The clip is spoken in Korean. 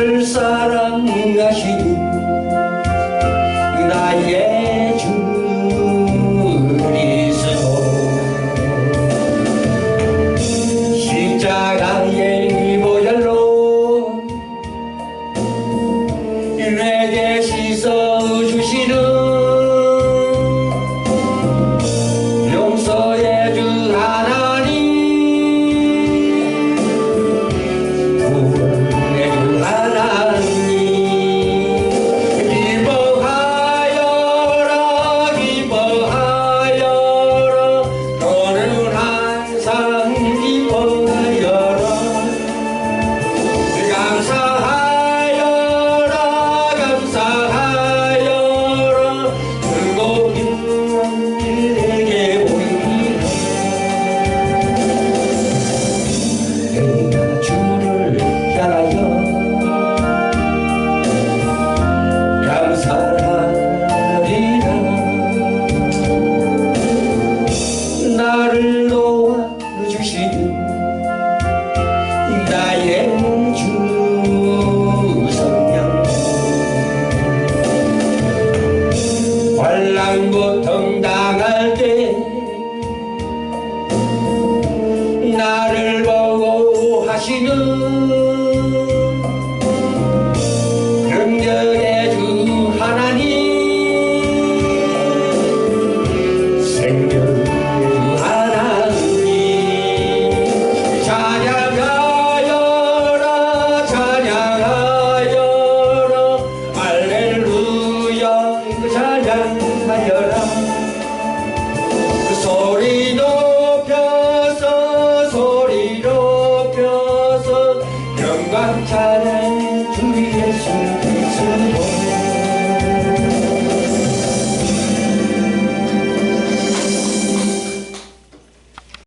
나를 사랑하시는 나의 주 그리스도 십자가의 보혈로 내게 씻어주시는 용서의 주 하나님, 구원의 주 하나님, 기뻐하여라 기뻐하여라 너는 항상 기뻐하여라 감사하여라 감사하여라 즐거운 일 내게 보이리라 내가 주를 향하여 감사하리라 나를 도와주시는 나의 주 성령 환난 고통 당할 때 나를 보호하시는 능력의 주 하나님, 생명의 주 하나님, 찬양하여라 찬양하여라 할렐루야 찬양하여라 소리 높여서 영광 찬양 주 예수 그리스도